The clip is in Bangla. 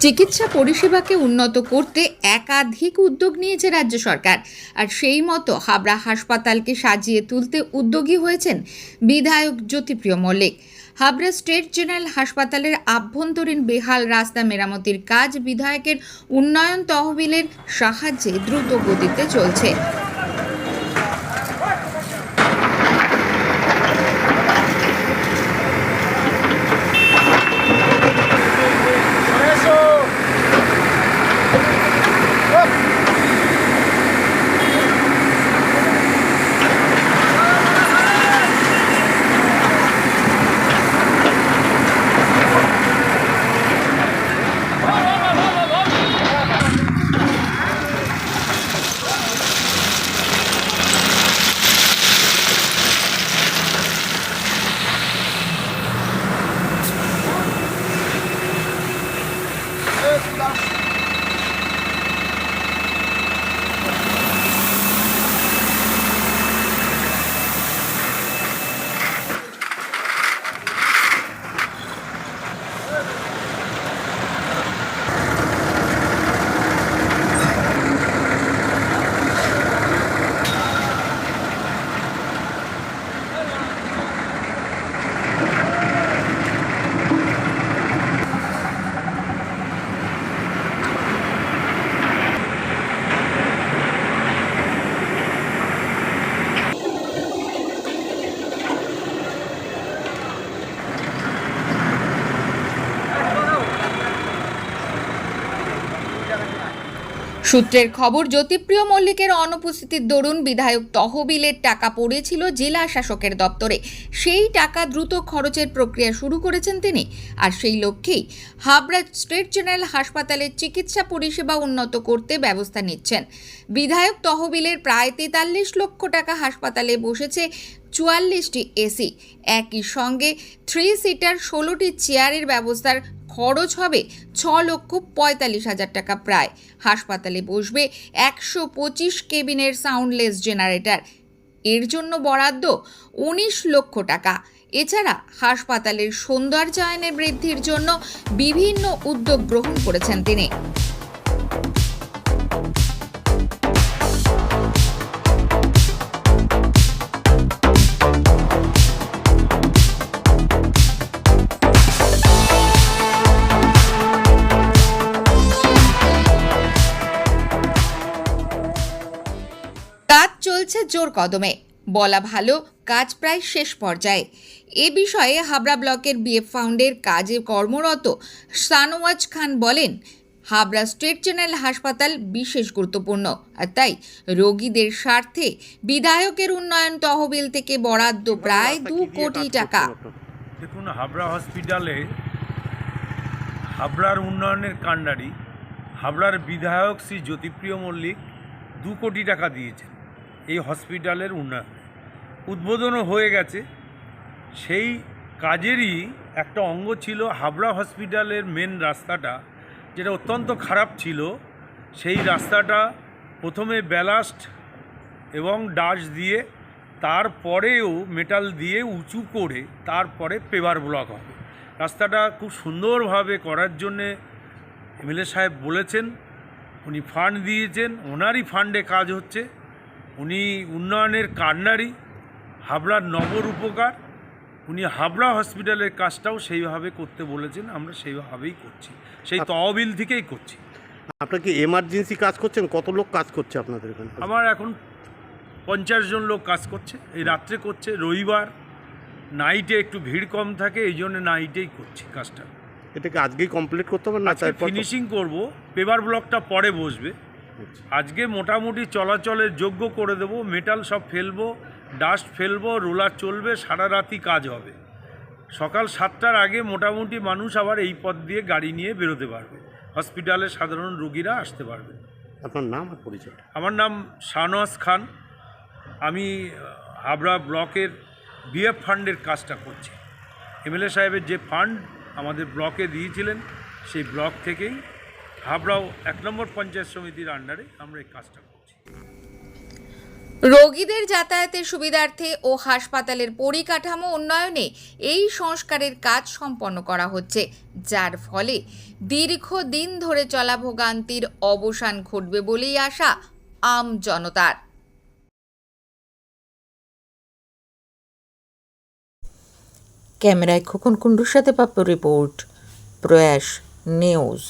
চিকিৎসা পরিষেবাকে উন্নত করতে একাধিক উদ্যোগ নিয়েছে রাজ্য সরকার। আর সেই মতো হাবড়া হাসপাতালকে সাজিয়ে তুলতে উদ্যোগী হয়েছেন বিধায়ক জ্যোতিপ্রিয় মল্লিক। হাবড়া স্টেট জেনারেল হাসপাতালের আভ্যন্তরীণ বেহাল রাস্তা মেরামতির কাজ বিধায়কের উন্নয়ন তহবিলের সাহায্যে দ্রুত গতিতে চলছে। সূত্রের খবর, জ্যোতিপ্রিয় মল্লিকের অনুপস্থিতির দরুন বিধায়ক তহবিলের টাকা পড়েছিল জেলা শাসকের দপ্তরে। সেই টাকা দ্রুত খরচের প্রক্রিয়া শুরু করেছেন তিনি। আর সেই লক্ষ্যেই হাবড়া স্টেট জেনারেল হাসপাতালের চিকিৎসা পরিষেবা উন্নত করতে ব্যবস্থা নিচ্ছেন। বিধায়ক তহবিলের প্রায় 43 লক্ষ টাকা হাসপাতালে বসেছে 44টি এসি। একই সঙ্গে 3 সিটার 16টি চেয়ারের ব্যবস্থার খরচ হবে 6,45,000 টাকা প্রায়। হাসপাতালে বসবে 125 কেবিনের সাউন্ডলেস জেনারেটর। এর জন্য বরাদ্দ 19 লক্ষ টাকা। এছাড়া হাসপাতালের সৌন্দর্যায়নের বৃদ্ধির জন্য বিভিন্ন উদ্যোগ গ্রহণ করেছেন তিনি। কাজ চলছে জোর কদমে, বলা ভালো কাজ প্রায় শেষ পর্যায়ে। এ বিষয়ে হাবড়া ব্লকের বিএফ ফাউন্ডের কাজে কর্মরত শানওয়াজ খান বলেন, হাবড়া স্টেট জেনারেল হাসপাতাল বিশেষ গুরুত্বপূর্ণ, আর তাই রোগীদের স্বার্থে বিধায়কের উন্নয়ন তহবিল থেকে বরাদ্দ প্রায় 2 কোটি টাকা। দেখুন, হাবড়া হসপিটালে হাবড়ার উন্নয়নের কাণ্ডারি হাবড়ার বিধায়ক শ্রী জ্যোতিপ্রিয় মল্লিক 2 কোটি টাকা দিয়েছেন এই হসপিটালের উন্নয়ন। উদ্বোধনও হয়ে গেছে। সেই কাজেরই একটা অঙ্গ ছিল হাবড়া হসপিটালের মেন রাস্তাটা, যেটা অত্যন্ত খারাপ ছিল। সেই রাস্তাটা প্রথমে ব্যালাস্ট এবং ডাস্ট দিয়ে, তারপরেও মেটাল দিয়ে উঁচু করে তারপরে পেভার ব্লক হবে। রাস্তাটা খুব সুন্দরভাবে করার জন্যে এমএলএ সাহেব বলেছেন, উনি ফান্ড দিয়েছেন, ওনারই ফান্ডে কাজ হচ্ছে। উনি উন্নয়নের কান্ডারি, হাবড়ার নবরূপকার। উনি হাবড়া হসপিটালের কাজটাও সেইভাবে করতে বলেছেন, আমরা সেইভাবেই করছি, সেই তহবিল থেকেই করছি। আপনার কি এমার্জেন্সি কাজ করছেন? কত লোক কাজ করছে আপনাদের এখানে? আমার এখন 50 জন লোক কাজ করছে, এই রাত্রে করছে। রবিবার নাইটে একটু ভিড় কম থাকে, এই জন্য নাইটেই করছি কাজটা। এটাকে আজকেই কমপ্লিট করতে হবে না? ফিনিশিং করব, পেভার ব্লকটা পরে বসবে। আজকে মোটামুটি চলাচলের যোগ্য করে দেবো, মেটাল সব ফেলবো, ডাস্ট ফেলবো, রোলার চলবে, সারা রাতই কাজ হবে। সকাল 7টার আগে মোটামুটি মানুষ আবার এই পথ দিয়ে গাড়ি নিয়ে বেরোতে পারবে, হসপিটালে সাধারণ রোগীরা আসতে পারবে। আপনার নাম আর পরিচয়? আমার নাম শাহনওয়াজ খান। আমি হাবড়া ব্লকের বিএফ ফান্ডের কাজটা করছি। এমএলএ সাহেবের যে ফান্ড আমাদের ব্লকে দিয়েছিলেন, সেই ব্লক থেকেই হাবড়াও 1 নম্বর পঞ্চায়েত সমিতির আন্ডারে আমরা এই কাজটা করছি। রোগীদের যাতায়াতের সুবিধার্থে ও হাসপাতালের পরিকাঠামো উন্নয়নে এই সংস্কারের কাজ সম্পন্ন করা হচ্ছে, যার ফলে দীর্ঘদিন ধরে চলা ভোগান্তির অবসান ঘটবে বলেই আশা আম জনতার। ক্যামেরায় খোকন কুণ্ডুর সাথে পাপ্পু রিপোর্ট, প্রয়াস নিউজ।